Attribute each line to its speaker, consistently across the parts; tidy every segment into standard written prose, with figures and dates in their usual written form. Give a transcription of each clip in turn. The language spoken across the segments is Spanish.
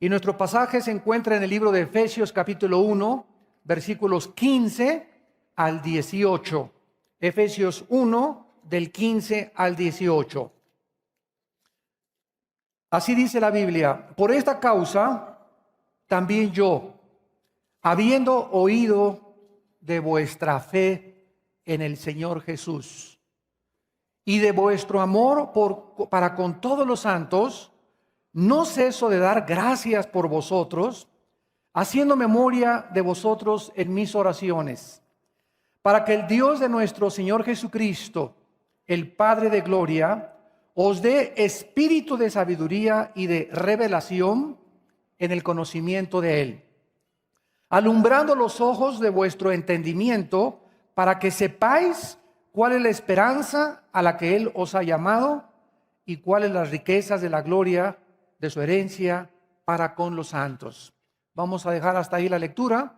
Speaker 1: Y nuestro pasaje se encuentra en el libro de Efesios capítulo 1, versículos 15 al 18. Efesios 1, del 15 al 18. Así dice la Biblia: por esta causa también yo, habiendo oído de vuestra fe en el Señor Jesús y de vuestro amor para con todos los santos, no ceso de dar gracias por vosotros, haciendo memoria de vosotros en mis oraciones, para que el Dios de nuestro Señor Jesucristo, el Padre de gloria, os dé espíritu de sabiduría y de revelación en el conocimiento de Él, alumbrando los ojos de vuestro entendimiento, para que sepáis cuál es la esperanza a la que Él os ha llamado y cuáles las riquezas de la gloria de su herencia para con los santos. Vamos a dejar hasta ahí la lectura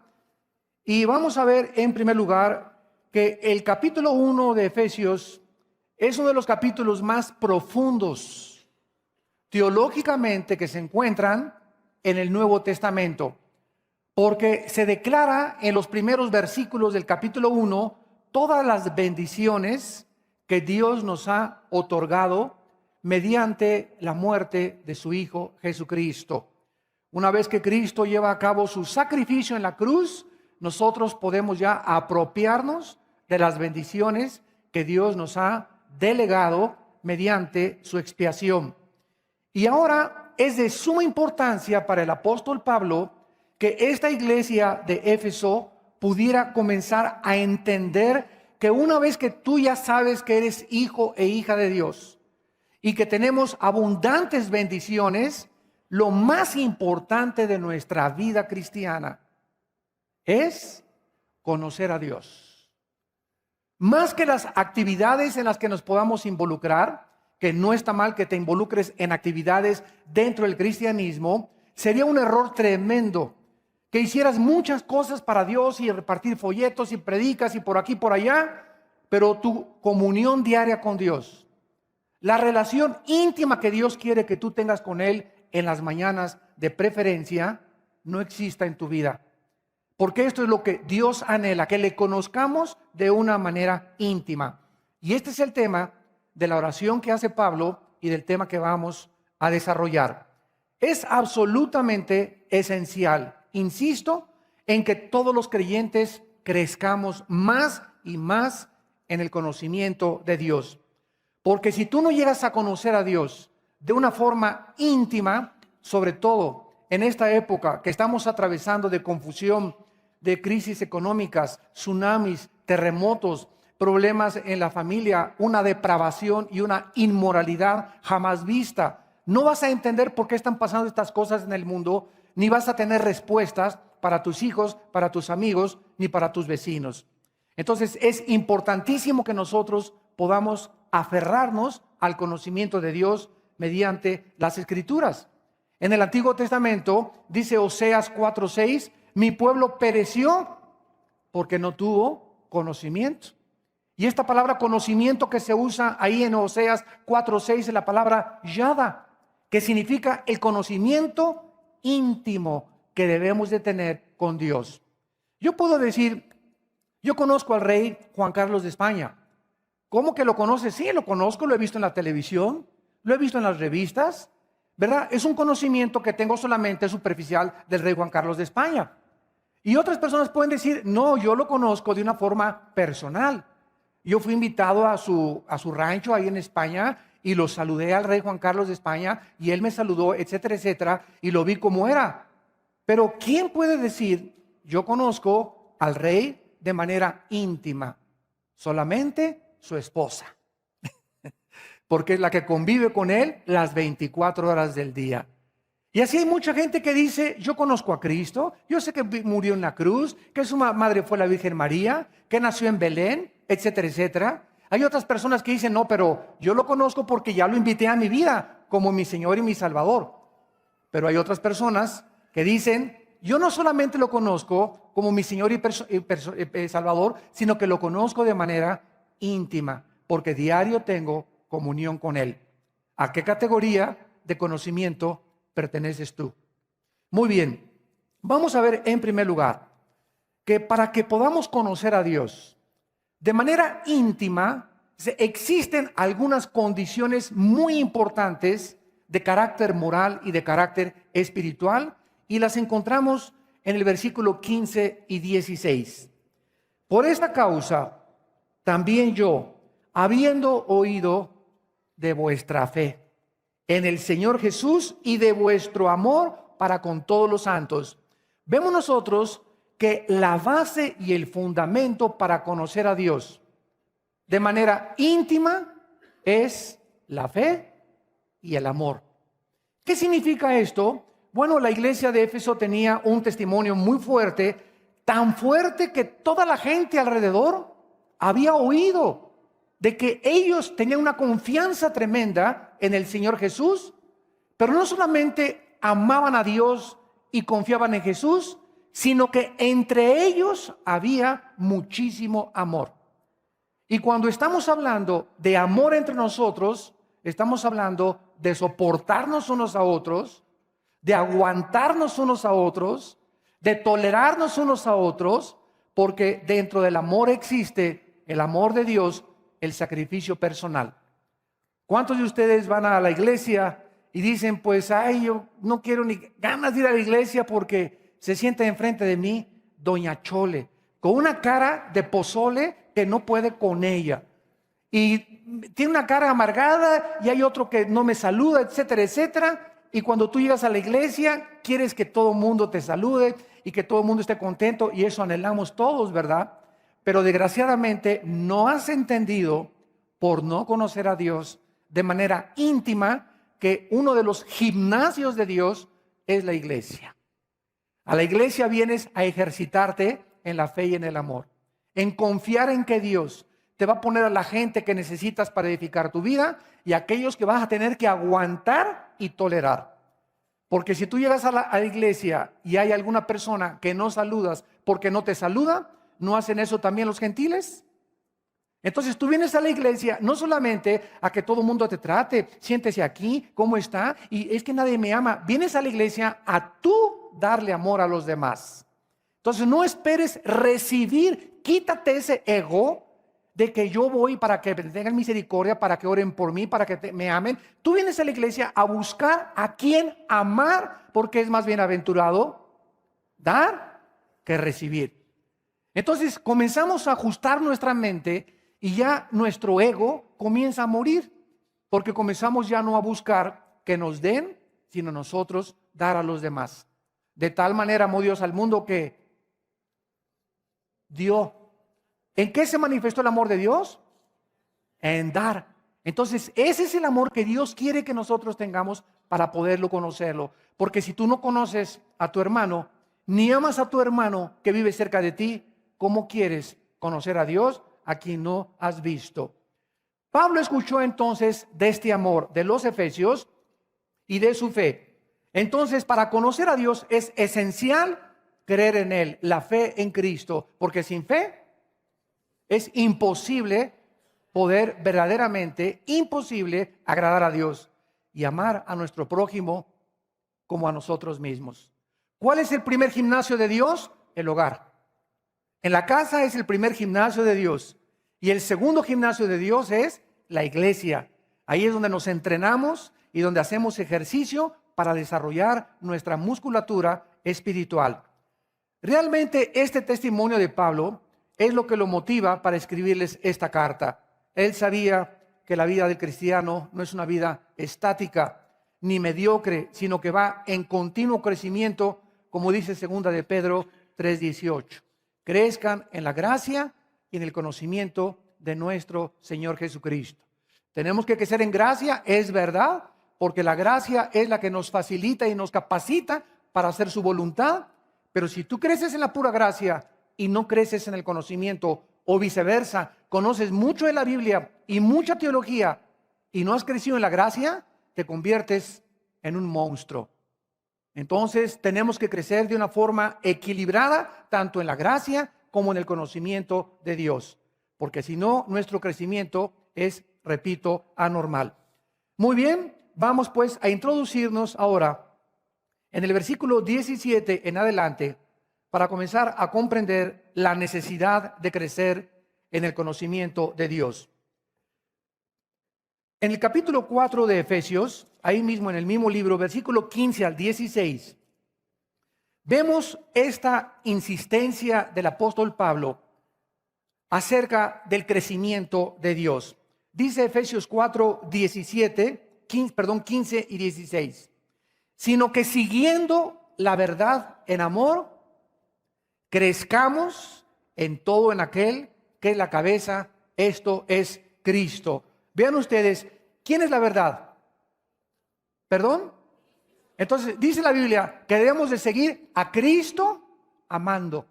Speaker 1: y vamos a ver en primer lugar que el capítulo 1 de Efesios es uno de los capítulos más profundos teológicamente que se encuentran en el Nuevo Testamento, porque se declara en los primeros versículos del capítulo 1 todas las bendiciones que Dios nos ha otorgado mediante la muerte de su Hijo Jesucristo. Una vez que Cristo lleva a cabo su sacrificio en la cruz, nosotros podemos ya apropiarnos de las bendiciones que Dios nos ha delegado mediante su expiación. Y ahora es de suma importancia para el apóstol Pablo que esta iglesia de Éfeso pudiera comenzar a entender que una vez que tú ya sabes que eres hijo e hija de Dios y que tenemos abundantes bendiciones, lo más importante de nuestra vida cristiana es conocer a Dios. Más que las actividades en las que nos podamos involucrar, que no está mal que te involucres en actividades dentro del cristianismo, sería un error tremendo que hicieras muchas cosas para Dios y repartir folletos y predicas y por aquí y por allá, pero tu comunión diaria con Dios, la relación íntima que Dios quiere que tú tengas con Él en las mañanas de preferencia, no exista en tu vida. Porque esto es lo que Dios anhela, que le conozcamos de una manera íntima. Y este es el tema de la oración que hace Pablo y del tema que vamos a desarrollar. Es absolutamente esencial, insisto, en que todos los creyentes crezcamos más y más en el conocimiento de Dios. Porque si tú no llegas a conocer a Dios de una forma íntima, sobre todo en esta época que estamos atravesando de confusión, de crisis económicas, tsunamis, terremotos, problemas en la familia, una depravación y una inmoralidad jamás vista, no vas a entender por qué están pasando estas cosas en el mundo, ni vas a tener respuestas para tus hijos, para tus amigos, ni para tus vecinos. Entonces es importantísimo que nosotros podamos aferrarnos al conocimiento de Dios mediante las Escrituras. En el Antiguo Testamento dice Oseas 4:6, mi pueblo pereció porque no tuvo conocimiento. Y esta palabra conocimiento que se usa ahí en Oseas 4:6 es la palabra yada, que significa el conocimiento íntimo que debemos de tener con Dios. Yo puedo decir, yo conozco al rey Juan Carlos de España. ¿Cómo que lo conoces? Sí, lo conozco, lo he visto en la televisión, lo he visto en las revistas, ¿verdad? Es un conocimiento que tengo solamente superficial del rey Juan Carlos de España. Y otras personas pueden decir, no, yo lo conozco de una forma personal. Yo fui invitado a su rancho ahí en España y lo saludé al rey Juan Carlos de España y él me saludó, etcétera, etcétera, y lo vi como era. Pero ¿quién puede decir, yo conozco al rey de manera íntima? Solamente su esposa, porque es la que convive con él las 24 horas del día. Y así hay mucha gente que dice, yo conozco a Cristo, yo sé que murió en la cruz, que su madre fue la Virgen María, que nació en Belén, etcétera, etcétera. Hay otras personas que dicen, no, pero yo lo conozco porque ya lo invité a mi vida como mi Señor y mi Salvador. Pero hay otras personas que dicen, yo no solamente lo conozco como mi Señor y Salvador, sino que lo conozco de manera íntima, porque diario tengo comunión con Él. ¿A qué categoría de conocimiento perteneces tú? Muy bien, vamos a ver en primer lugar que para que podamos conocer a Dios de manera íntima, existen algunas condiciones muy importantes de carácter moral y de carácter espiritual, y las encontramos en el versículo 15 y 16. Por esta causa, también yo, habiendo oído de vuestra fe en el Señor Jesús y de vuestro amor para con todos los santos, vemos nosotros que la base y el fundamento para conocer a Dios de manera íntima es la fe y el amor. ¿Qué significa esto? Bueno, la iglesia de Éfeso tenía un testimonio muy fuerte, tan fuerte que toda la gente alrededor había oído de que ellos tenían una confianza tremenda en el Señor Jesús, pero no solamente amaban a Dios y confiaban en Jesús, sino que entre ellos había muchísimo amor. Y cuando estamos hablando de amor entre nosotros, estamos hablando de soportarnos unos a otros, de aguantarnos unos a otros, de tolerarnos unos a otros, porque dentro del amor existe el amor de Dios, el sacrificio personal. ¿Cuántos de ustedes van a la iglesia y dicen, pues, ay, yo no quiero ni ganas de ir a la iglesia porque se sienta enfrente de mí doña Chole, con una cara de pozole que no puede con ella, y tiene una cara amargada, y hay otro que no me saluda, etcétera, etcétera? Y cuando tú llegas a la iglesia, quieres que todo el mundo te salude y que todo el mundo esté contento, y eso anhelamos todos, ¿verdad? Pero desgraciadamente no has entendido, por no conocer a Dios de manera íntima, que uno de los gimnasios de Dios es la iglesia. A la iglesia vienes a ejercitarte en la fe y en el amor, en confiar en que Dios te va a poner a la gente que necesitas para edificar tu vida y a aquellos que vas a tener que aguantar y tolerar. Porque si tú llegas a la iglesia y hay alguna persona que no saludas porque no te saluda, ¿no hacen eso también los gentiles? Entonces tú vienes a la iglesia no solamente a que todo el mundo te trate, siéntese aquí, ¿cómo está? Y es que nadie me ama. Vienes a la iglesia a tú darle amor a los demás. Entonces no esperes recibir, quítate ese ego de que yo voy para que tengan misericordia, para que oren por mí, para que me amen. Tú vienes a la iglesia a buscar a quien amar, porque es más bienaventurado dar que recibir. Entonces comenzamos a ajustar nuestra mente y ya nuestro ego comienza a morir, porque comenzamos ya no a buscar que nos den, sino nosotros dar a los demás. De tal manera amó Dios al mundo que dio. ¿En qué se manifestó el amor de Dios? En dar. Entonces ese es el amor que Dios quiere que nosotros tengamos para poderlo conocerlo. Porque si tú no conoces a tu hermano, ni amas a tu hermano que vive cerca de ti, ¿cómo quieres conocer a Dios a quien no has visto? Pablo escuchó entonces de este amor de los efesios y de su fe. Entonces, para conocer a Dios es esencial creer en Él, la fe en Cristo, porque sin fe es imposible poder verdaderamente, imposible agradar a Dios y amar a nuestro prójimo como a nosotros mismos. ¿Cuál es el primer gimnasio de Dios? El hogar. En la casa es el primer gimnasio de Dios. Y el segundo gimnasio de Dios es la iglesia. Ahí es donde nos entrenamos y donde hacemos ejercicio para desarrollar nuestra musculatura espiritual. Realmente este testimonio de Pablo es lo que lo motiva para escribirles esta carta. Él sabía que la vida del cristiano no es una vida estática ni mediocre, sino que va en continuo crecimiento, como dice 2 de Pedro 3:18. Crezcan en la gracia y en el conocimiento de nuestro Señor Jesucristo. Tenemos que crecer en gracia, es verdad, porque la gracia es la que nos facilita y nos capacita para hacer su voluntad. Pero si tú creces en la pura gracia y no creces en el conocimiento, o viceversa, conoces mucho de la Biblia y mucha teología y no has crecido en la gracia, te conviertes en un monstruo. Entonces tenemos que crecer de una forma equilibrada, tanto en la gracia como en el conocimiento de Dios, porque si no, nuestro crecimiento es, repito, anormal. Muy bien, vamos pues a introducirnos ahora en el versículo 17 en adelante para comenzar a comprender la necesidad de crecer en el conocimiento de Dios. En el capítulo 4 de Efesios, ahí mismo en el mismo libro, versículo 15 al 16, vemos esta insistencia del apóstol Pablo acerca del crecimiento de Dios. Dice Efesios 4, 15 y 16. Sino que siguiendo la verdad en amor, crezcamos en todo en aquel que es la cabeza, esto es Cristo. Vean ustedes, ¿quién es la verdad? ¿Perdón? Entonces dice la Biblia que debemos de seguir a Cristo amando.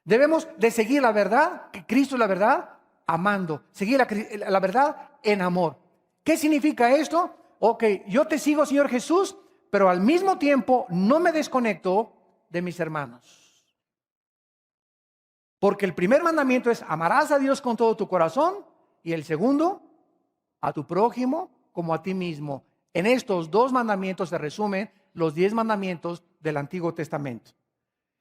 Speaker 1: Debemos de seguir la verdad, que Cristo es la verdad, amando. Seguir la verdad en amor. ¿Qué significa esto? Ok, yo te sigo, Señor Jesús, pero al mismo tiempo no me desconecto de mis hermanos. Porque el primer mandamiento es amarás a Dios con todo tu corazón y el segundo, a tu prójimo como a ti mismo. En estos dos mandamientos se resumen los 10 mandamientos del Antiguo Testamento.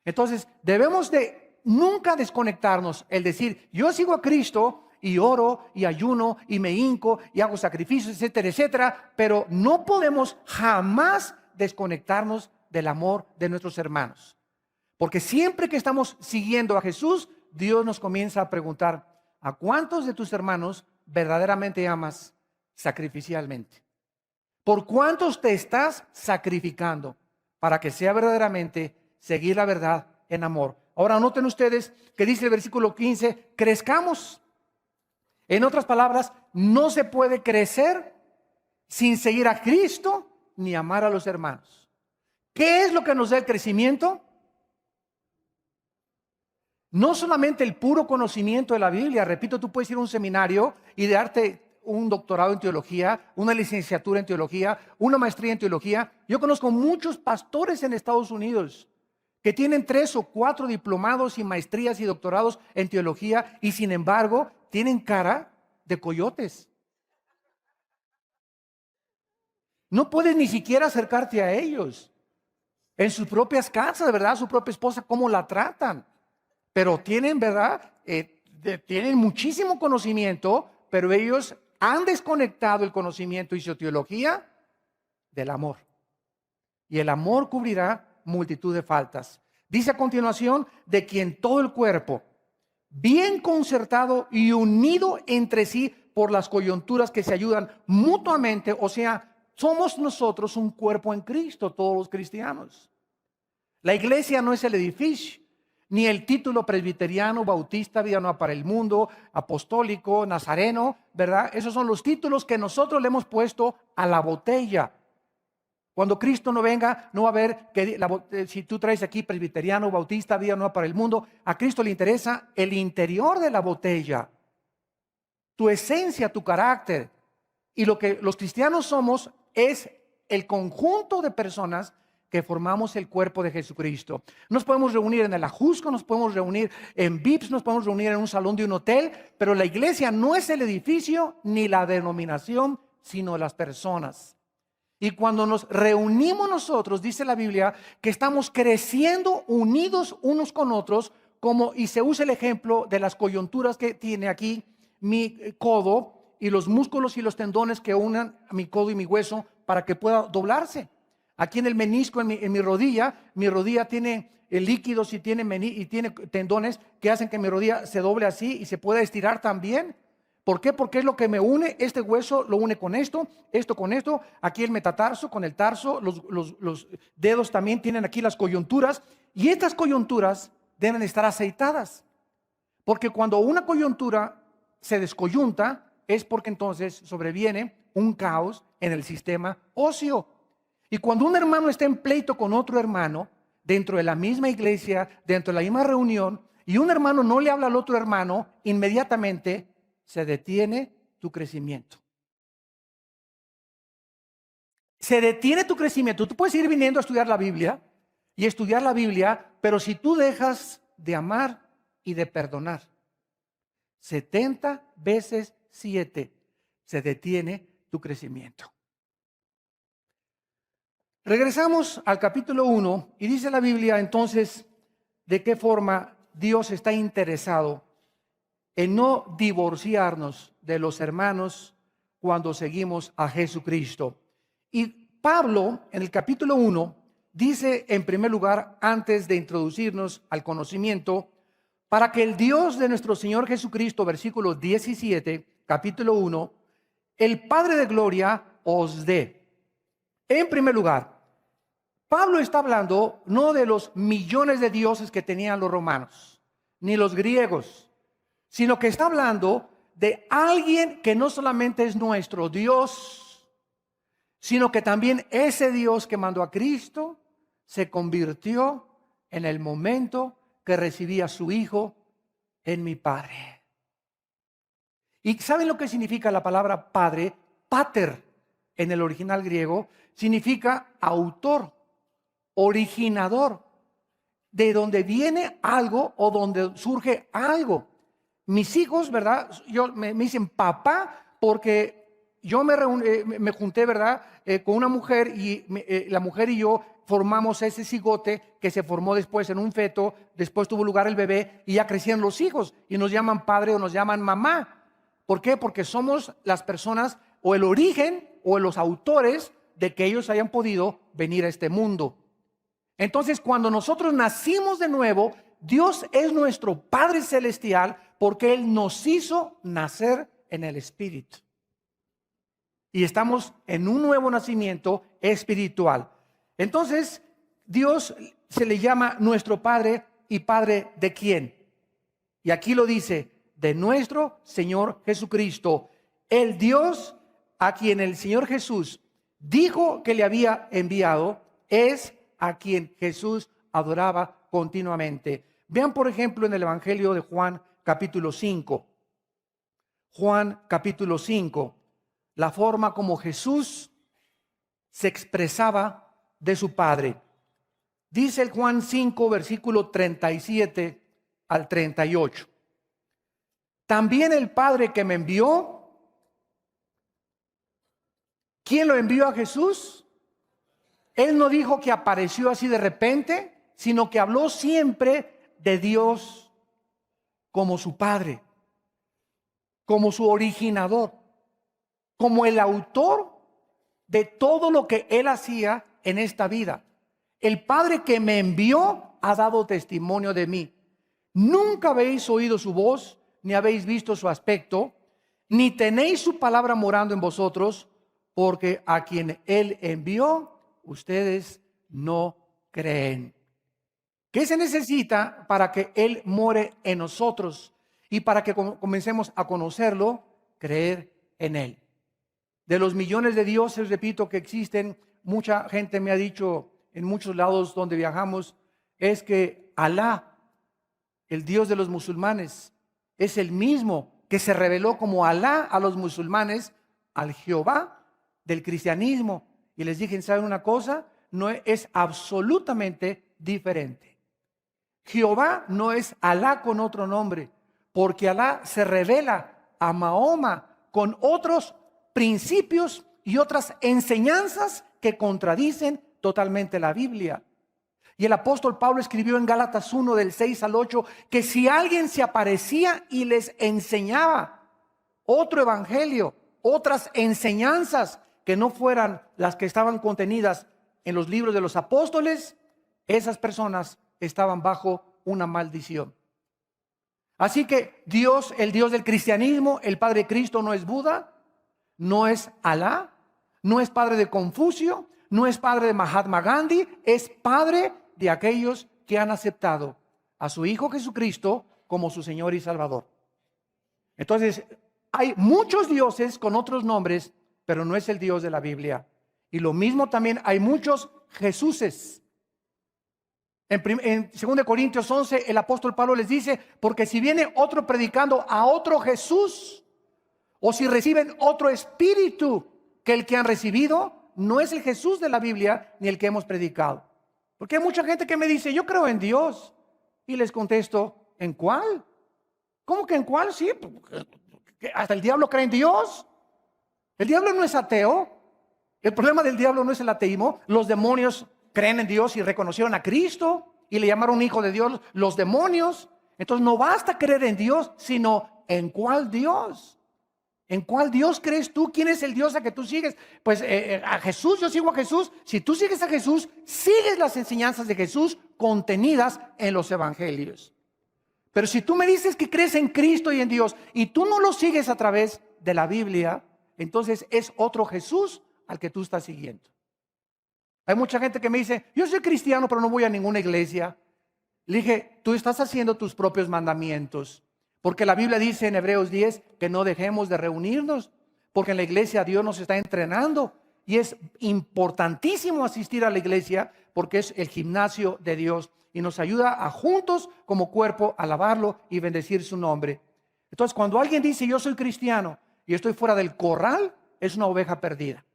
Speaker 1: Entonces, debemos de nunca desconectarnos, el decir, yo sigo a Cristo y oro y ayuno y me hinco y hago sacrificios, etcétera, etcétera, pero no podemos jamás desconectarnos del amor de nuestros hermanos. Porque siempre que estamos siguiendo a Jesús, Dios nos comienza a preguntar, ¿a cuántos de tus hermanos verdaderamente amas sacrificialmente? ¿Por cuántos te estás sacrificando para que sea verdaderamente seguir la verdad en amor? Ahora noten ustedes que dice el versículo 15, crezcamos. En otras palabras, no se puede crecer sin seguir a Cristo ni amar a los hermanos. ¿Qué es lo que nos da el crecimiento? No solamente el puro conocimiento de la Biblia. Repito, tú puedes ir a un seminario y darte un doctorado en teología, una licenciatura en teología, una maestría en teología. Yo conozco muchos pastores en Estados Unidos que tienen 3 o 4 diplomados y maestrías y doctorados en teología y sin embargo tienen cara de coyotes. No puedes ni siquiera acercarte a ellos. En sus propias casas, ¿verdad? Su propia esposa, ¿cómo la tratan? Pero tienen, ¿verdad? Tienen muchísimo conocimiento, pero ellos han desconectado el conocimiento y su teología del amor. Y el amor cubrirá multitud de faltas. Dice a continuación, de quien todo el cuerpo, bien concertado y unido entre sí por las coyunturas que se ayudan mutuamente, o sea, somos nosotros un cuerpo en Cristo, todos los cristianos. La iglesia no es el edificio, ni el título presbiteriano, bautista, vida nueva para el mundo, apostólico, nazareno, ¿verdad? Esos son los títulos que nosotros le hemos puesto a la botella. Cuando Cristo no venga, no va a haber que si tú traes aquí presbiteriano, bautista, vida nueva para el mundo, a Cristo le interesa el interior de la botella, tu esencia, tu carácter. Y lo que los cristianos somos es el conjunto de personas que formamos el cuerpo de Jesucristo. Nos podemos reunir en el Ajusco, nos podemos reunir en VIPs, nos podemos reunir en un salón de un hotel, pero la iglesia no es el edificio ni la denominación, sino las personas. Y cuando nos reunimos nosotros, dice la Biblia, que estamos creciendo unidos unos con otros, y se usa el ejemplo de las coyunturas que tiene aquí mi codo y los músculos y los tendones que unan a mi codo y mi hueso para que pueda doblarse. Aquí en el menisco, en mi rodilla tiene líquidos y tiene tendones que hacen que mi rodilla se doble así y se pueda estirar también. ¿Por qué? Porque es lo que me une, este hueso lo une con esto con esto, aquí el metatarso con el tarso, los dedos también tienen aquí las coyunturas y estas coyunturas deben estar aceitadas. Porque cuando una coyuntura se descoyunta es porque entonces sobreviene un caos en el sistema óseo. Y cuando un hermano está en pleito con otro hermano, dentro de la misma iglesia, dentro de la misma reunión, y un hermano no le habla al otro hermano, inmediatamente se detiene tu crecimiento. Se detiene tu crecimiento. Tú puedes ir viniendo a estudiar la Biblia y estudiar la Biblia, pero si tú dejas de amar y de perdonar, 70 veces 7 se detiene tu crecimiento. Regresamos al capítulo 1 y dice la Biblia entonces de qué forma Dios está interesado en no divorciarnos de los hermanos cuando seguimos a Jesucristo. Y Pablo en el capítulo 1 dice en primer lugar, antes de introducirnos al conocimiento, para que el Dios de nuestro Señor Jesucristo, versículo 17, capítulo 1, el Padre de gloria os dé. En primer lugar, Pablo está hablando no de los millones de dioses que tenían los romanos, ni los griegos, sino que está hablando de alguien que no solamente es nuestro Dios, sino que también ese Dios que mandó a Cristo se convirtió en el momento que recibí a su Hijo en mi Padre. ¿Y saben lo que significa la palabra Padre? Pater en el original griego significa autor, originador, de donde viene algo o donde surge algo. Mis hijos, ¿verdad? Me dicen papá porque yo me junté, ¿verdad? Con una mujer y la mujer y yo formamos ese cigote que se formó después en un feto, después tuvo lugar el bebé y ya crecían los hijos y nos llaman padre o nos llaman mamá. ¿Por qué? Porque somos las personas o el origen o los autores de que ellos hayan podido venir a este mundo. Entonces, cuando nosotros nacimos de nuevo, Dios es nuestro Padre Celestial porque Él nos hizo nacer en el Espíritu. Y estamos en un nuevo nacimiento espiritual. Entonces, Dios se le llama nuestro Padre. ¿Y Padre de quién? Y aquí lo dice, de nuestro Señor Jesucristo, el Dios a quien el Señor Jesús dijo que le había enviado, es a quien Jesús adoraba continuamente. Vean por ejemplo en el Evangelio de Juan capítulo 5. Juan capítulo 5, la forma como Jesús se expresaba de su Padre. Dice el Juan 5 versículo 37 al 38. También el Padre que me envió, ¿quién lo envió a Jesús? Él no dijo que apareció así de repente, sino que habló siempre de Dios como su Padre, como su originador, como el autor de todo lo que Él hacía en esta vida. El Padre que me envió ha dado testimonio de mí. Nunca habéis oído su voz, ni habéis visto su aspecto, ni tenéis su palabra morando en vosotros, porque a quien Él envió, ustedes no creen. ¿Qué se necesita para que Él more en nosotros y para que comencemos a conocerlo? Creer en Él. De los millones de dioses, repito, que existen, mucha gente me ha dicho en muchos lados donde viajamos, es que Alá, el Dios de los musulmanes, es el mismo que se reveló como Alá a los musulmanes, al Jehová del cristianismo. Y les dije, ¿saben una cosa? No es absolutamente diferente. Jehová no es Alá con otro nombre, porque Alá se revela a Mahoma con otros principios y otras enseñanzas que contradicen totalmente la Biblia. Y el apóstol Pablo escribió en Gálatas 1 del 6 al 8 que si alguien se aparecía y les enseñaba otro evangelio, otras enseñanzas que no fueran las que estaban contenidas en los libros de los apóstoles, esas personas estaban bajo una maldición. Así que Dios, el Dios del cristianismo, el Padre de Cristo, no es Buda, no es Alá, no es padre de Confucio, no es padre de Mahatma Gandhi, es padre de aquellos que han aceptado a su Hijo Jesucristo como su Señor y Salvador. Entonces, hay muchos dioses con otros nombres, pero no es el Dios de la Biblia. Y lo mismo también hay muchos Jesuses. En 2 Corintios 11, el apóstol Pablo les dice, porque si viene otro predicando a otro Jesús, o si reciben otro espíritu que el que han recibido, no es el Jesús de la Biblia ni el que hemos predicado. Porque hay mucha gente que me dice, yo creo en Dios. Y les contesto, ¿en cuál? ¿Cómo que en cuál? Sí, hasta el diablo cree en Dios. El diablo no es ateo. El problema del diablo no es el ateísmo. Los demonios creen en Dios y reconocieron a Cristo y le llamaron hijo de Dios los demonios. Entonces no basta creer en Dios, sino ¿en cuál Dios? ¿En cuál Dios crees tú? ¿Quién es el Dios a que tú sigues? Pues a Jesús, yo sigo a Jesús. Si tú sigues a Jesús, sigues las enseñanzas de Jesús contenidas en los evangelios. Pero si tú me dices que crees en Cristo y en Dios y tú no lo sigues a través de la Biblia, entonces es otro Jesús al que tú estás siguiendo. Hay mucha gente que me dice, yo soy cristiano pero no voy a ninguna iglesia. Le dije, tú estás haciendo tus propios mandamientos. Porque la Biblia dice en Hebreos 10 que no dejemos de reunirnos, porque en la iglesia Dios nos está entrenando y es importantísimo asistir a la iglesia porque es el gimnasio de Dios y nos ayuda a juntos como cuerpo alabarlo y bendecir su nombre. Entonces, cuando alguien dice yo soy cristiano y estoy fuera del corral, es una oveja perdida.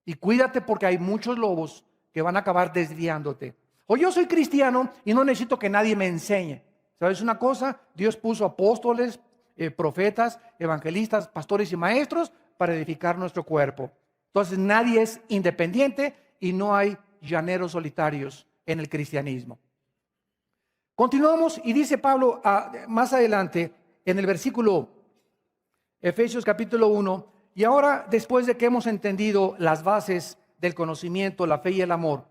Speaker 1: Y cuídate porque hay muchos lobos que van a acabar desviándote. O yo soy cristiano y no necesito que nadie me enseñe. ¿Sabes una cosa? Dios puso apóstoles, profetas, evangelistas, pastores y maestros para edificar nuestro cuerpo. Entonces nadie es independiente y no hay llaneros solitarios en el cristianismo. Continuamos y dice Pablo más adelante en el versículo Efesios capítulo 1, y ahora después de que hemos entendido las bases del conocimiento, la fe y el amor,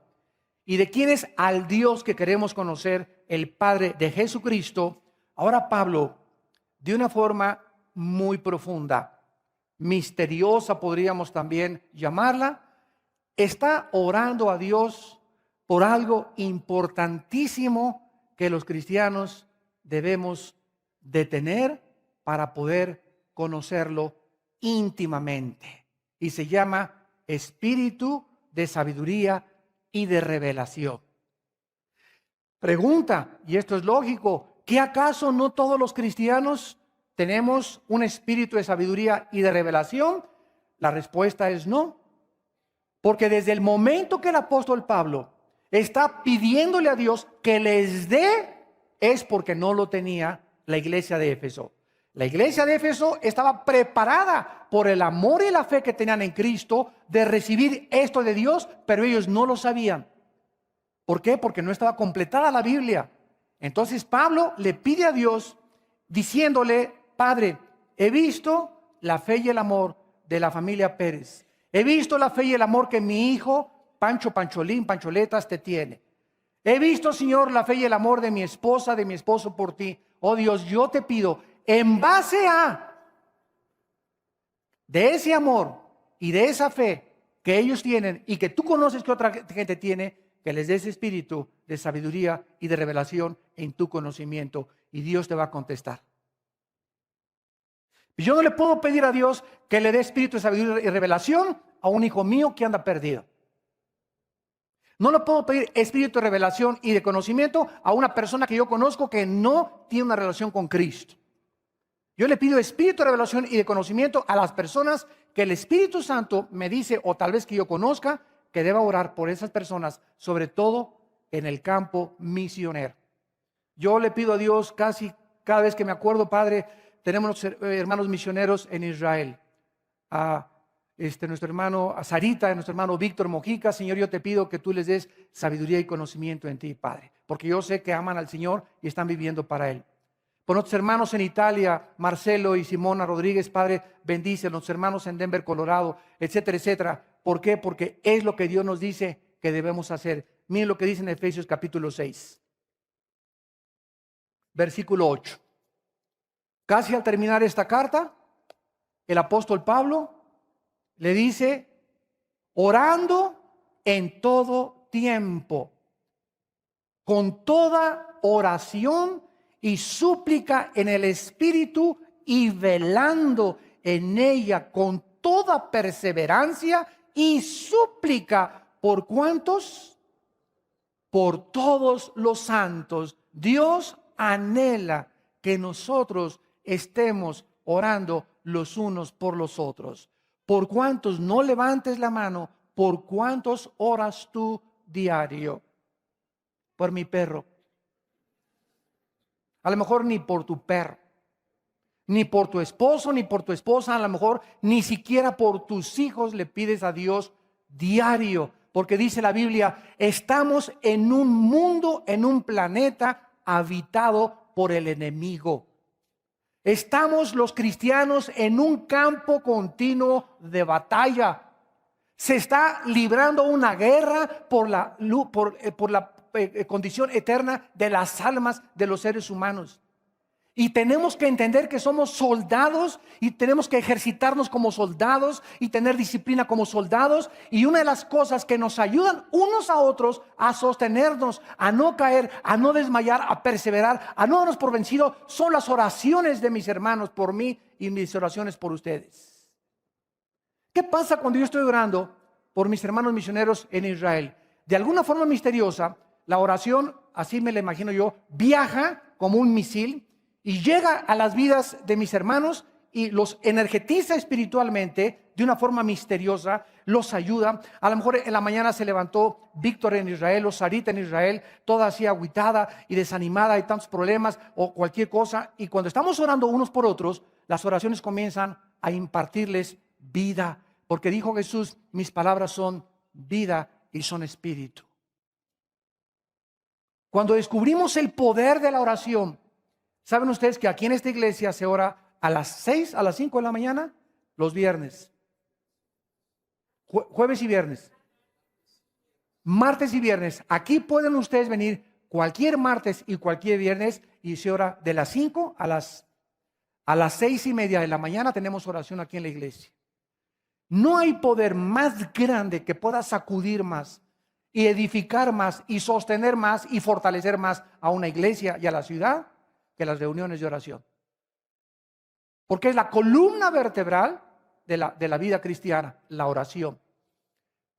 Speaker 1: y de quién es al Dios que queremos conocer, el Padre de Jesucristo, ahora Pablo, de una forma muy profunda, misteriosa podríamos también llamarla, está orando a Dios por algo importantísimo que los cristianos debemos de tener para poder conocerlo íntimamente. Y se llama espíritu de sabiduría y de revelación. Pregunta, y esto es lógico, ¿qué acaso no todos los cristianos tenemos un espíritu de sabiduría y de revelación? La respuesta es no. Porque desde el momento que el apóstol Pablo está pidiéndole a Dios que les dé, es porque no lo tenía la iglesia de Éfeso. La iglesia de Éfeso estaba preparada por el amor y la fe que tenían en Cristo de recibir esto de Dios, pero ellos no lo sabían. ¿Por qué? Porque no estaba completada la Biblia. Entonces Pablo le pide a Dios diciéndole, Padre, he visto la fe y el amor de la familia Pérez. He visto la fe y el amor que mi hijo, Pancho, Pancholín, Pancholetas, te tiene. He visto, Señor, la fe y el amor de mi esposa, de mi esposo por ti. Oh Dios, yo te pido, en base de ese amor y de esa fe que ellos tienen y que tú conoces que otra gente tiene, que les des espíritu de sabiduría y de revelación en tu conocimiento, y Dios te va a contestar. Yo no le puedo pedir a Dios que le dé espíritu de sabiduría y revelación a un hijo mío que anda perdido. No le puedo pedir espíritu de revelación y de conocimiento a una persona que yo conozco que no tiene una relación con Cristo. Yo le pido espíritu de revelación y de conocimiento a las personas que el Espíritu Santo me dice, o tal vez que yo conozca, que deba orar por esas personas, sobre todo en el campo misionero. Yo le pido a Dios casi cada vez que me acuerdo, Padre, tenemos hermanos misioneros en Israel. A nuestro hermano a Sarita, nuestro hermano Víctor Mojica, Señor, yo te pido que tú les des sabiduría y conocimiento en ti, Padre, porque yo sé que aman al Señor y están viviendo para Él. Por nuestros hermanos en Italia, Marcelo y Simona Rodríguez, Padre, bendice a los hermanos en Denver, Colorado, etcétera, etcétera. ¿Por qué? Porque es lo que Dios nos dice que debemos hacer. Miren lo que dice en Efesios capítulo 6, versículo 8. Casi al terminar esta carta, el apóstol Pablo le dice, orando en todo tiempo, con toda oración y súplica en el Espíritu, y velando en ella con toda perseverancia y súplica. ¿Por cuántos? Por todos los santos. Dios anhela que nosotros estemos orando los unos por los otros. ¿Por cuántos? No levantes la mano. ¿Por cuántos oras tú diario? Por mi perro. A lo mejor ni por tu perro, ni por tu esposo, ni por tu esposa, a lo mejor ni siquiera por tus hijos le pides a Dios diario, porque dice la Biblia, estamos en un mundo, en un planeta habitado por el enemigo. Estamos los cristianos en un campo continuo de batalla. Se está librando una guerra por la condición eterna de las almas de los seres humanos. Y tenemos que entender que somos soldados y tenemos que ejercitarnos como soldados y tener disciplina como soldados. Y una de las cosas que nos ayudan unos a otros a sostenernos, a no caer, a no desmayar, a perseverar, a no darnos por vencido, son las oraciones de mis hermanos por mí y mis oraciones por ustedes. ¿Qué pasa cuando yo estoy orando por mis hermanos misioneros en Israel? De alguna forma misteriosa, la oración, así me la imagino yo, viaja como un misil y llega a las vidas de mis hermanos y los energetiza espiritualmente de una forma misteriosa, los ayuda. A lo mejor en la mañana se levantó Víctor en Israel o Sarita en Israel, toda así agüitada y desanimada, hay tantos problemas o cualquier cosa. Y cuando estamos orando unos por otros, las oraciones comienzan a impartirles vida. Porque dijo Jesús, mis palabras son vida y son espíritu. Cuando descubrimos el poder de la oración, ¿saben ustedes que aquí en esta iglesia se ora a las 6, a las 5 de la mañana? Los viernes. Jueves y viernes. Martes y viernes. Aquí pueden ustedes venir cualquier martes y cualquier viernes y se ora de las 5 a las 6:30 de la mañana. Tenemos oración aquí en la iglesia. No hay poder más grande que pueda sacudir más y edificar más y sostener más y fortalecer más a una iglesia y a la ciudad que las reuniones de oración. Porque es la columna vertebral de la vida cristiana, la oración.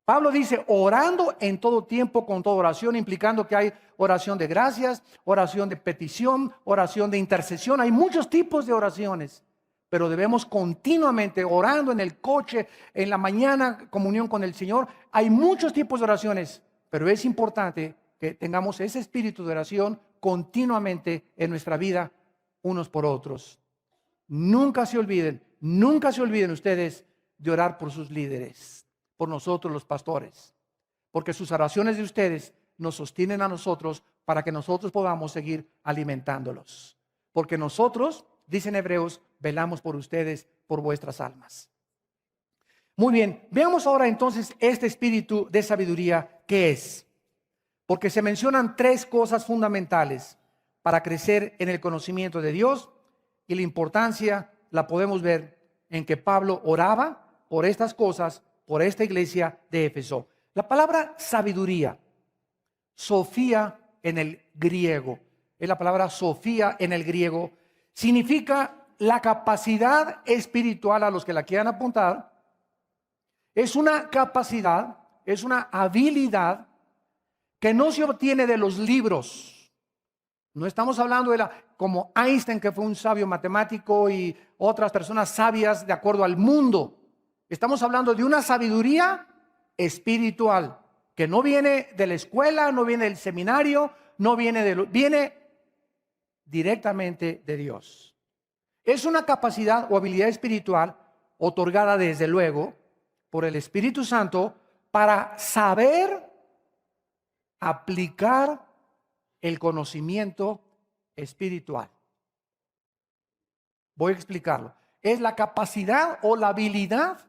Speaker 1: Pablo dice, orando en todo tiempo con toda oración, implicando que hay oración de gracias, oración de petición, oración de intercesión. Hay muchos tipos de oraciones, pero debemos continuamente orando en el coche, en la mañana, comunión con el Señor. Hay muchos tipos de oraciones, pero es importante que tengamos ese espíritu de oración continuamente en nuestra vida unos por otros. Nunca se olviden ustedes de orar por sus líderes, por nosotros los pastores, porque sus oraciones de ustedes nos sostienen a nosotros para que nosotros podamos seguir alimentándolos. Porque nosotros, dicen Hebreos, velamos por ustedes, por vuestras almas. Muy bien, veamos ahora entonces este espíritu de sabiduría, ¿qué es? Porque se mencionan tres cosas fundamentales para crecer en el conocimiento de Dios y la importancia la podemos ver en que Pablo oraba por estas cosas, por esta iglesia de Éfeso. La palabra sabiduría, Sofía en el griego, es la palabra Sofía en el griego, significa la capacidad espiritual, a los que la quieran apuntar. Es una capacidad, es una habilidad que no se obtiene de los libros. No estamos hablando como Einstein, que fue un sabio matemático, y otras personas sabias de acuerdo al mundo. Estamos hablando de una sabiduría espiritual que no viene de la escuela, no viene del seminario, viene directamente de Dios. Es una capacidad o habilidad espiritual otorgada desde luego por el Espíritu Santo para saber aplicar el conocimiento espiritual. Voy a explicarlo. Es la capacidad o la habilidad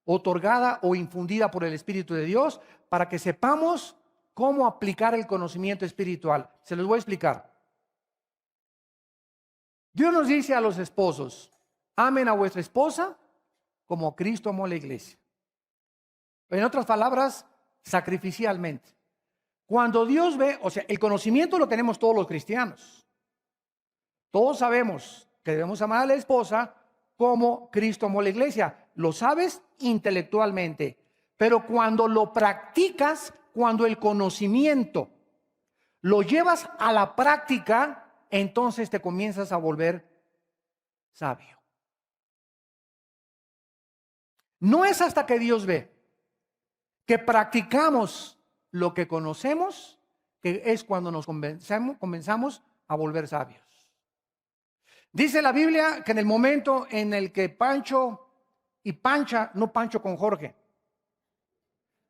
Speaker 1: otorgada o infundida por el Espíritu de Dios para que sepamos cómo aplicar el conocimiento espiritual. Se los voy a explicar. Dios nos dice a los esposos, amen a vuestra esposa como Cristo amó a la iglesia. En otras palabras, sacrificialmente. Cuando Dios ve, o sea, el conocimiento lo tenemos todos los cristianos. Todos sabemos que debemos amar a la esposa como Cristo amó a la iglesia. Lo sabes intelectualmente, pero cuando lo practicas, cuando el conocimiento lo llevas a la práctica, entonces te comienzas a volver sabio. No es hasta que Dios ve que practicamos lo que conocemos, que es cuando nos comenzamos a volver sabios. Dice la Biblia que en el momento en el que Pancho y Pancha, no Pancho con Jorge,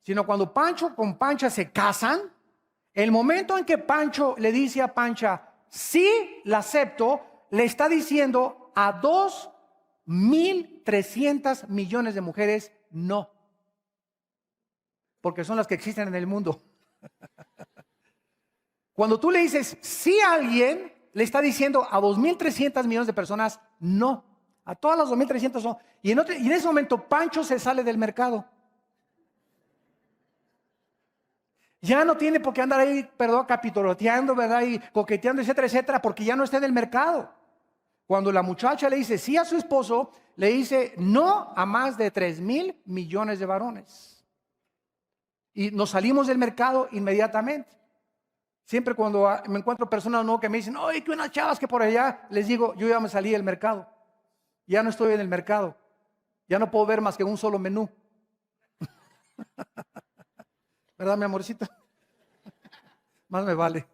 Speaker 1: sino cuando Pancho con Pancha se casan, el momento en que Pancho le dice a Pancha, sí, la acepto, le está diciendo a 2.300 millones de mujeres, no. Porque son las que existen en el mundo. Cuando tú le dices sí a alguien, le está diciendo a 2.300 millones de personas, no. A todas las 2.300 son. Y en ese momento Pancho se sale del mercado. Ya no tiene por qué andar ahí, perdón, capitoloteando, ¿verdad? Y coqueteando, etcétera, etcétera, porque ya no está en el mercado. Cuando la muchacha le dice sí a su esposo, le dice no a más de 3.000 millones de varones. Y nos salimos del mercado inmediatamente. Siempre cuando me encuentro personas que me dicen, oye, que unas chavas que por allá, les digo, yo ya me salí del mercado. Ya no estoy en el mercado. Ya no puedo ver más que un solo menú. ¿Verdad, mi amorcito? Más me vale.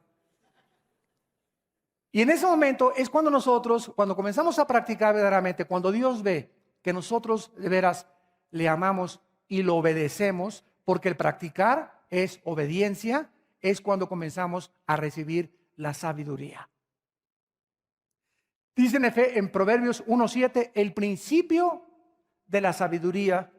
Speaker 1: Y en ese momento es cuando nosotros, cuando comenzamos a practicar verdaderamente, cuando Dios ve que nosotros de veras le amamos y lo obedecemos, porque el practicar es obediencia, es cuando comenzamos a recibir la sabiduría. Dice en Proverbios 1:7, el principio de la sabiduría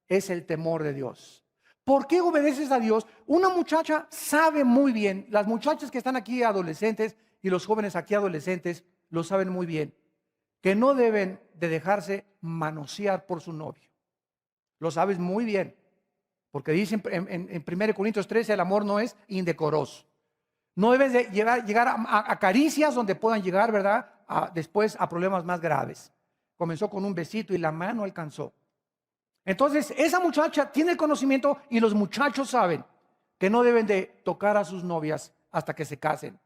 Speaker 1: es el temor de Dios. ¿Por qué obedeces a Dios? Una muchacha sabe muy bien, las muchachas que están aquí adolescentes y los jóvenes aquí adolescentes lo saben muy bien, que no deben de dejarse manosear por su novio. Lo sabes muy bien, porque dice en 1 Corintios 13, el amor no es indecoroso. No debes de llegar a caricias donde puedan llegar, ¿verdad? Después a problemas más graves. Comenzó con un besito y la mano alcanzó. Entonces, esa muchacha tiene el conocimiento y los muchachos saben que no deben de tocar a sus novias hasta que se casen.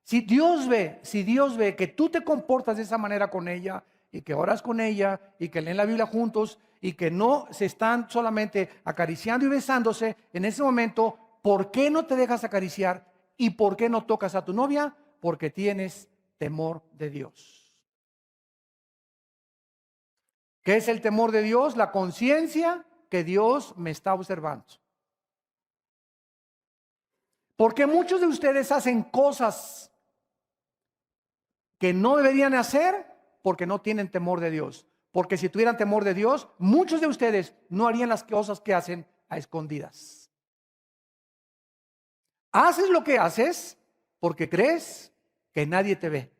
Speaker 1: Si Dios ve que tú te comportas de esa manera con ella y que oras con ella y que leen la Biblia juntos y que no se están solamente acariciando y besándose, en ese momento, ¿por qué no te dejas acariciar y por qué no tocas a tu novia? Porque tienes temor de Dios. ¿Qué es el temor de Dios? La conciencia que Dios me está observando. Porque muchos de ustedes hacen cosas que no deberían hacer porque no tienen temor de Dios. Porque si tuvieran temor de Dios, muchos de ustedes no harían las cosas que hacen a escondidas. Haces lo que haces porque crees que nadie te ve.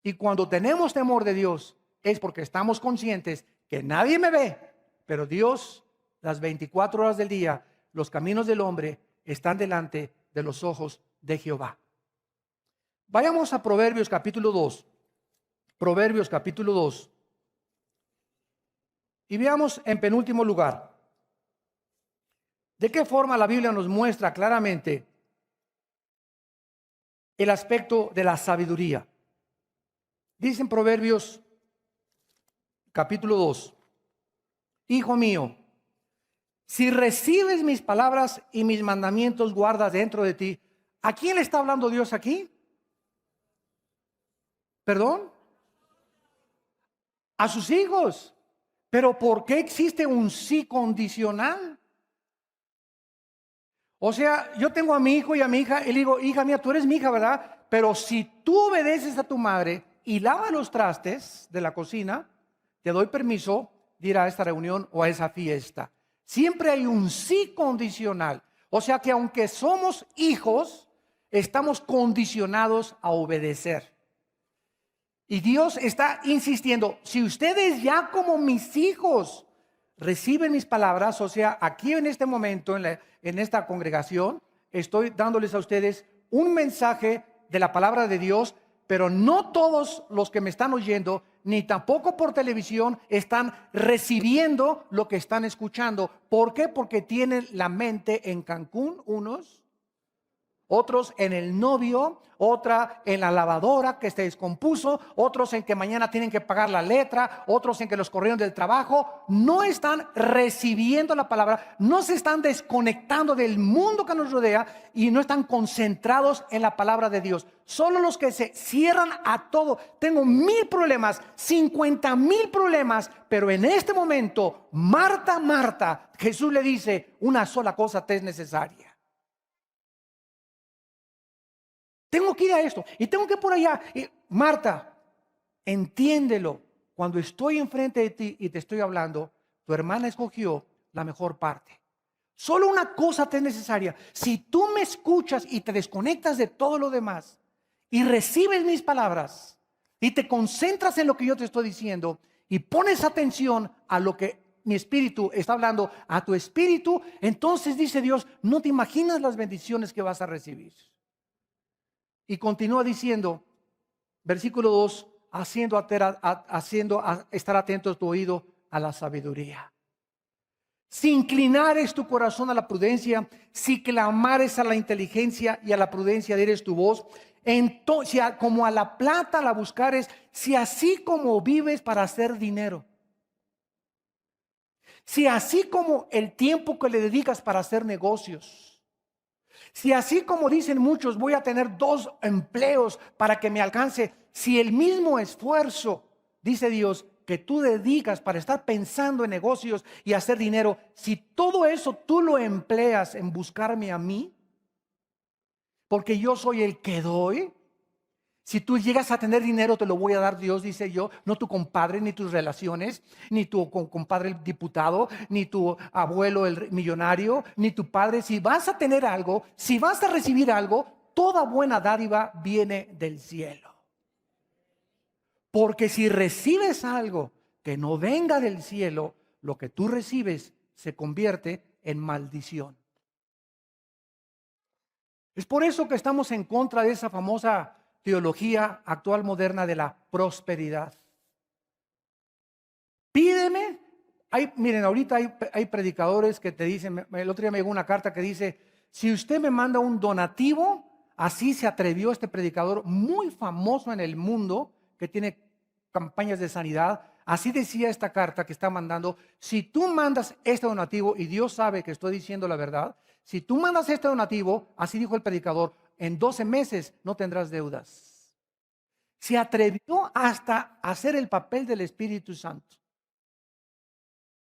Speaker 1: Y cuando tenemos temor de Dios, es porque estamos conscientes que nadie me ve, pero Dios, las 24 horas del día, los caminos del hombre están delante de los ojos de Jehová. Vayamos a Proverbios capítulo 2. Proverbios capítulo 2. Y veamos en penúltimo lugar, de qué forma la Biblia nos muestra claramente el aspecto de la sabiduría. Dice en Proverbios capítulo 2, hijo mío, si recibes mis palabras y mis mandamientos guardas dentro de ti. ¿A quién le está hablando Dios aquí? ¿Perdón? A sus hijos. Pero ¿por qué existe un sí condicional? O sea, yo tengo a mi hijo y a mi hija y le digo, hija mía, tú eres mi hija, ¿verdad? Pero si tú obedeces a tu madre y lavas los trastes de la cocina, te doy permiso de ir a esta reunión o a esa fiesta. Siempre hay un sí condicional. O sea que aunque somos hijos, estamos condicionados a obedecer. Y Dios está insistiendo, si ustedes ya como mis hijos reciben mis palabras, o sea, aquí en este momento, en esta congregación, estoy dándoles a ustedes un mensaje de la palabra de Dios, pero no todos los que me están oyendo, ni tampoco por televisión, están recibiendo lo que están escuchando. ¿Por qué? Porque tienen la mente en Cancún unos, otros en el novio, otra en la lavadora que se descompuso, otros en que mañana tienen que pagar la letra, otros en que los corrieron del trabajo. No están recibiendo la palabra, no se están desconectando del mundo que nos rodea y no están concentrados en la palabra de Dios. Solo los que se cierran a todo. Tengo 1000 problemas, 50,000 problemas, pero en este momento, Marta, Marta, Jesús le dice, una sola cosa te es necesaria. Tengo que ir a esto y tengo que ir por allá. Y, Marta, entiéndelo. Cuando estoy enfrente de ti y te estoy hablando, tu hermana escogió la mejor parte. Solo una cosa te es necesaria. Si tú me escuchas y te desconectas de todo lo demás y recibes mis palabras y te concentras en lo que yo te estoy diciendo y pones atención a lo que mi espíritu está hablando a tu espíritu, entonces dice Dios, no te imaginas las bendiciones que vas a recibir. Y continúa diciendo, versículo 2, haciendo estar atento tu oído a la sabiduría. Si inclinares tu corazón a la prudencia, si clamares a la inteligencia y a la prudencia dieres tu voz, entonces, como a la plata la buscares, si así como vives para hacer dinero, si así como el tiempo que le dedicas para hacer negocios, si así como dicen muchos, voy a tener 2 empleos para que me alcance, si el mismo esfuerzo, dice Dios, que tú dedicas para estar pensando en negocios y hacer dinero, si todo eso tú lo empleas en buscarme a mí, porque yo soy el que doy, si tú llegas a tener dinero, te lo voy a dar Dios, dice yo, no tu compadre, ni tus relaciones, ni tu compadre el diputado, ni tu abuelo el millonario, ni tu padre. Si vas a tener algo, si vas a recibir algo, toda buena dádiva viene del cielo. Porque si recibes algo que no venga del cielo, lo que tú recibes se convierte en maldición. Es por eso que estamos en contra de esa famosa teología actual moderna de la prosperidad. Pídeme. Miren, ahorita hay predicadores que te dicen, el otro día me llegó una carta que dice, si usted me manda un donativo, así se atrevió este predicador muy famoso en el mundo, que tiene campañas de sanidad, así decía esta carta que está mandando, si tú mandas este donativo, y Dios sabe que estoy diciendo la verdad, si tú mandas este donativo, así dijo el predicador, en 12 meses no tendrás deudas. Se atrevió hasta a hacer el papel del Espíritu Santo.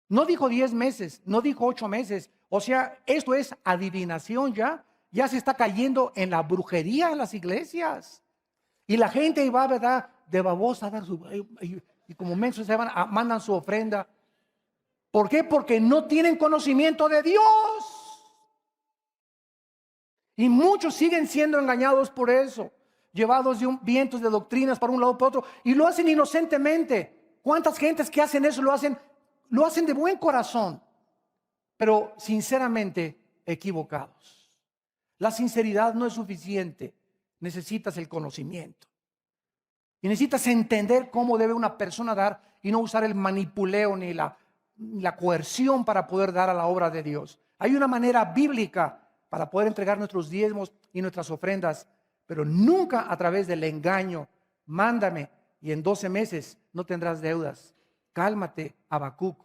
Speaker 1: No dijo 10 meses, no dijo 8 meses. O sea, esto es adivinación ya. Ya se está cayendo en la brujería en las iglesias. Y la gente va, ¿verdad?, de babosa a dar su... Y como mensos se van, mandan su ofrenda. ¿Por qué? Porque no tienen conocimiento de Dios. Y muchos siguen siendo engañados por eso, llevados de vientos de doctrinas para un lado para otro, y lo hacen inocentemente. ¿Cuántas gentes que hacen eso lo hacen de buen corazón, pero sinceramente equivocados? La sinceridad no es suficiente, necesitas el conocimiento. Y necesitas entender cómo debe una persona dar y no usar el manipuleo ni la coerción para poder dar a la obra de Dios. Hay una manera bíblica para poder entregar nuestros diezmos y nuestras ofrendas, pero nunca a través del engaño. Mándame y en 12 meses no tendrás deudas. Cálmate, Habacuc.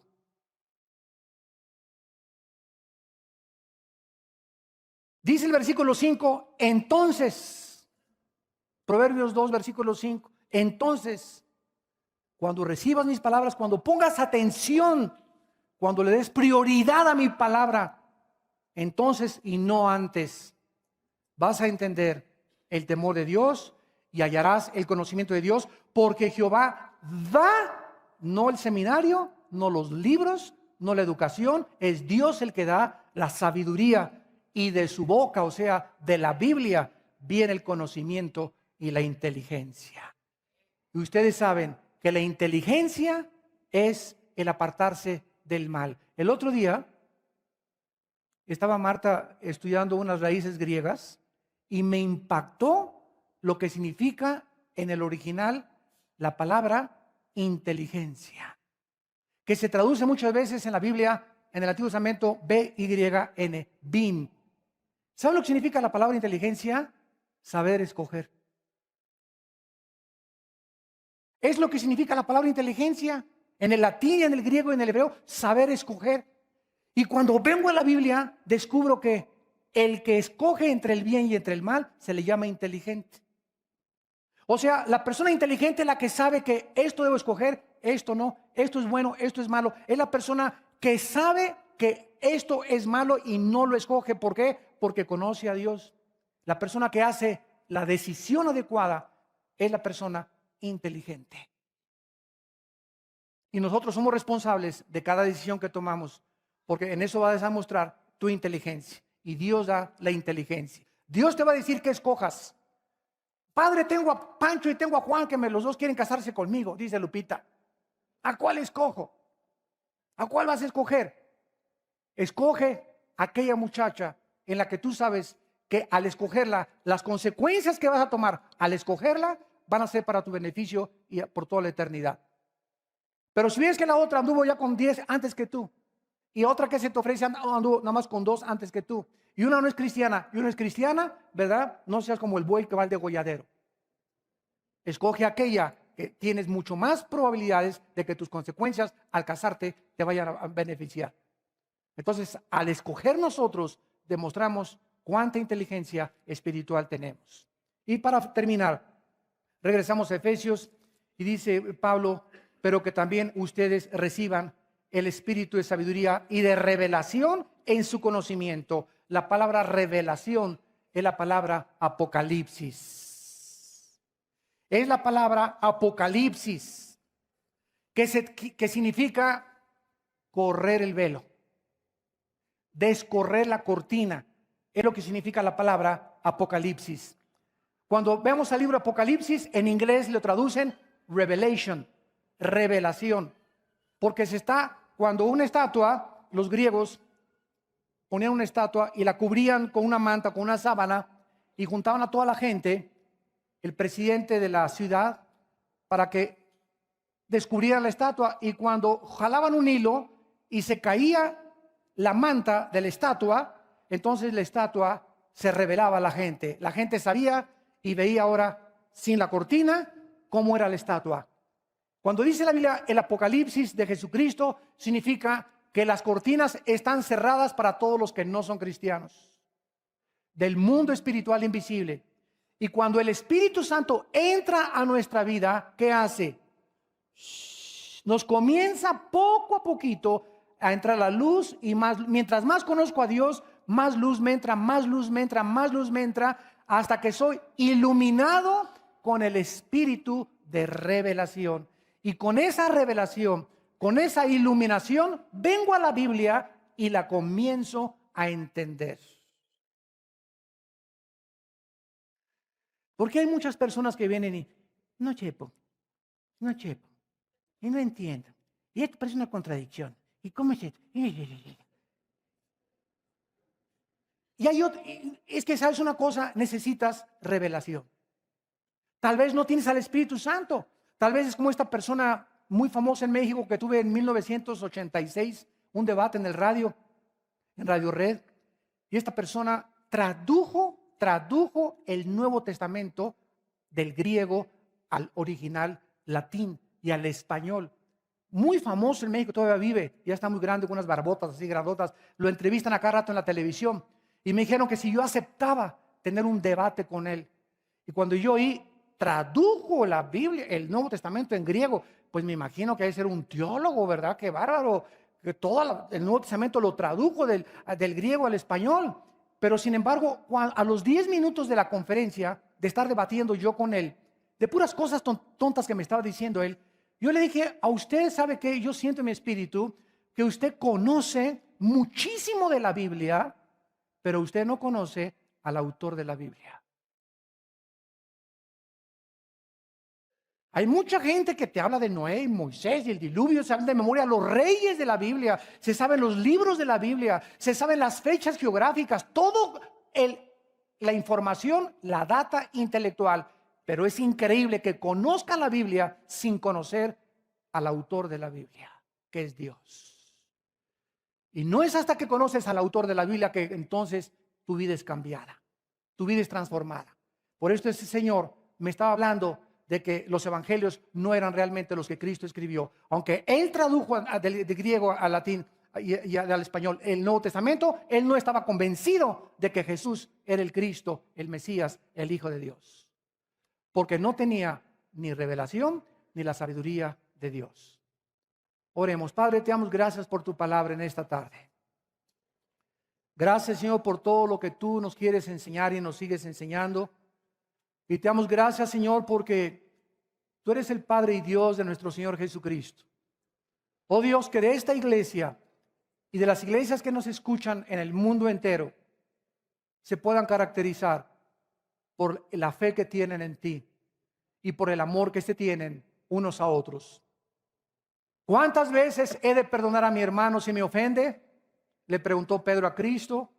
Speaker 1: Dice el versículo 5, entonces, Proverbios 2, versículo 5, entonces, cuando recibas mis palabras, cuando pongas atención, cuando le des prioridad a mi palabra, entonces y no antes, vas a entender el temor de Dios y hallarás el conocimiento de Dios, porque Jehová da, no el seminario, no los libros, no la educación, es Dios el que da la sabiduría, y de su boca, o sea, de la Biblia, viene el conocimiento y la inteligencia. Y ustedes saben que la inteligencia es el apartarse del mal. El otro día estaba Marta estudiando unas raíces griegas y me impactó lo que significa en el original la palabra inteligencia, que se traduce muchas veces en la Biblia, en el Antiguo Testamento, B-Y-N, bin. ¿Saben lo que significa la palabra inteligencia? Saber escoger. Es lo que significa la palabra inteligencia. En el latín, en el griego y en el hebreo, saber escoger. Y cuando vengo a la Biblia, descubro que el que escoge entre el bien y entre el mal se le llama inteligente. O sea, la persona inteligente es la que sabe que esto debo escoger, esto no, esto es bueno, esto es malo. Es la persona que sabe que esto es malo y no lo escoge. ¿Por qué? Porque conoce a Dios. La persona que hace la decisión adecuada es la persona inteligente. Y nosotros somos responsables de cada decisión que tomamos, porque en eso vas a demostrar tu inteligencia. Y Dios da la inteligencia. Dios te va a decir que escojas. Padre, tengo a Pancho y tengo a Juan que los dos quieren casarse conmigo, dice Lupita. ¿A cuál escojo? ¿A cuál vas a escoger? Escoge aquella muchacha en la que tú sabes que al escogerla, las consecuencias que vas a tomar al escogerla van a ser para tu beneficio y por toda la eternidad. Pero si ves que la otra anduvo ya con 10 antes que tú, y otra que se te ofrece anduvo nada más con 2 antes que tú, y una no es cristiana y una es cristiana, ¿verdad? No seas como el buey que va al degolladero. Escoge aquella que tienes mucho más probabilidades de que tus consecuencias al casarte te vayan a beneficiar. Entonces, al escoger nosotros, demostramos cuánta inteligencia espiritual tenemos. Y para terminar, regresamos a Efesios y dice Pablo, pero que también ustedes reciban el espíritu de sabiduría y de revelación en su conocimiento. La palabra revelación es la palabra apocalipsis. Es la palabra apocalipsis, que significa correr el velo, descorrer la cortina. Es lo que significa la palabra apocalipsis. Cuando vemos el libro Apocalipsis, en inglés lo traducen revelation, revelación. Porque cuando una estatua, los griegos ponían una estatua y la cubrían con una manta, con una sábana, y juntaban a toda la gente, el presidente de la ciudad, para que descubrieran la estatua. Y cuando jalaban un hilo y se caía la manta de la estatua, entonces la estatua se revelaba a la gente. La gente sabía y veía ahora, sin la cortina, cómo era la estatua. Cuando dice la Biblia el Apocalipsis de Jesucristo, significa que las cortinas están cerradas para todos los que no son cristianos, del mundo espiritual invisible. Y cuando el Espíritu Santo entra a nuestra vida, ¿qué hace? Nos comienza poco a poquito a entrar la luz, y mientras más conozco a Dios, más luz me entra, más luz me entra, más luz me entra, hasta que soy iluminado con el espíritu de revelación. Y con esa revelación, con esa iluminación, vengo a la Biblia y la comienzo a entender. Porque hay muchas personas que vienen y no chepo, y no entiendo. Y esto parece una contradicción. ¿Y cómo es esto? Es que sabes una cosa, necesitas revelación. Tal vez no tienes al Espíritu Santo. Tal vez es como esta persona muy famosa en México que tuve en 1986, un debate en el radio, en Radio Red. Y esta persona tradujo el Nuevo Testamento del griego al original latín y al español. Muy famoso en México, todavía vive, ya está muy grande, con unas barbotas así grandotas. Lo entrevistan a cada rato en la televisión. Y me dijeron que si yo aceptaba tener un debate con él. Y cuando yo tradujo la Biblia, el Nuevo Testamento en griego, pues me imagino que debe ser un teólogo, ¿verdad? Qué bárbaro, que todo el Nuevo Testamento lo tradujo del griego al español. Pero sin embargo, a los 10 minutos de la conferencia, de estar debatiendo yo con él, de puras cosas tontas que me estaba diciendo él, yo le dije, a usted sabe que yo siento en mi espíritu que usted conoce muchísimo de la Biblia, pero usted no conoce al autor de la Biblia. Hay mucha gente que te habla de Noé y Moisés y el diluvio, se saben de memoria los reyes de la Biblia, se saben los libros de la Biblia, se saben las fechas geográficas, todo la información, la data intelectual. Pero es increíble que conozcan la Biblia sin conocer al autor de la Biblia, que es Dios. Y no es hasta que conoces al autor de la Biblia que entonces tu vida es cambiada, tu vida es transformada. Por esto ese Señor me estaba hablando de que los evangelios no eran realmente los que Cristo escribió. Aunque Él tradujo de griego al latín y al español el Nuevo Testamento, Él no estaba convencido de que Jesús era el Cristo, el Mesías, el Hijo de Dios. Porque no tenía ni revelación ni la sabiduría de Dios. Oremos. Padre, te damos gracias por tu palabra en esta tarde. Gracias, Señor, por todo lo que tú nos quieres enseñar y nos sigues enseñando. Y te damos gracias, Señor, porque tú eres el Padre y Dios de nuestro Señor Jesucristo. Oh Dios, que de esta iglesia y de las iglesias que nos escuchan en el mundo entero se puedan caracterizar por la fe que tienen en ti y por el amor que se tienen unos a otros. ¿Cuántas veces he de perdonar a mi hermano si me ofende?, le preguntó Pedro a Cristo,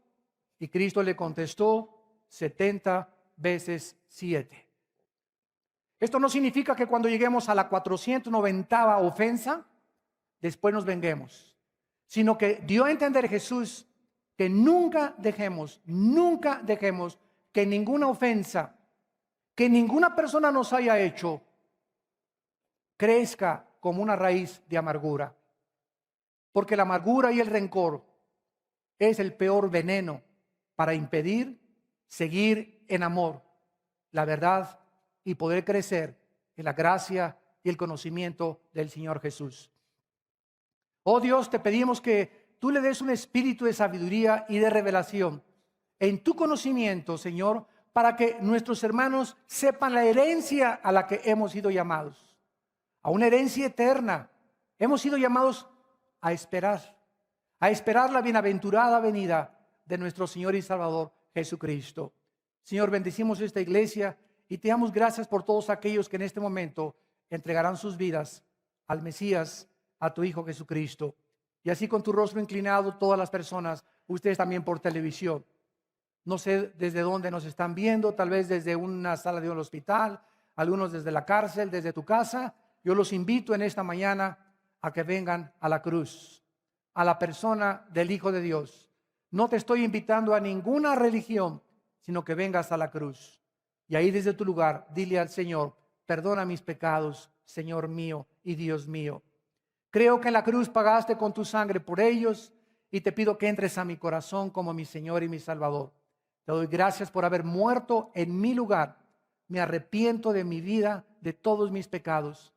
Speaker 1: y Cristo le contestó 70 veces 7. Esto no significa que cuando lleguemos a la 490ª ofensa, después nos venguemos, sino que dio a entender Jesús que nunca dejemos que ninguna ofensa, que ninguna persona nos haya hecho, crezca como una raíz de amargura. Porque la amargura y el rencor es el peor veneno para impedir seguir en amor, la verdad y poder crecer en la gracia y el conocimiento del Señor Jesús. Oh Dios, te pedimos que tú le des un espíritu de sabiduría y de revelación en tu conocimiento, Señor, para que nuestros hermanos sepan la herencia a la que hemos sido llamados, a una herencia eterna. Hemos sido llamados a esperar la bienaventurada venida de nuestro Señor y Salvador Jesucristo. Señor, bendecimos esta iglesia y te damos gracias por todos aquellos que en este momento entregarán sus vidas al Mesías, a tu Hijo Jesucristo. Y así con tu rostro inclinado, todas las personas, ustedes también por televisión. No sé desde dónde nos están viendo, tal vez desde una sala de un hospital, algunos desde la cárcel, desde tu casa. Yo los invito en esta mañana a que vengan a la cruz, a la persona del Hijo de Dios. No te estoy invitando a ninguna religión, sino que vengas a la cruz. Y ahí desde tu lugar, dile al Señor: perdona mis pecados, Señor mío y Dios mío. Creo que en la cruz pagaste con tu sangre por ellos y te pido que entres a mi corazón como mi Señor y mi Salvador. Te doy gracias por haber muerto en mi lugar. Me arrepiento de mi vida, de todos mis pecados.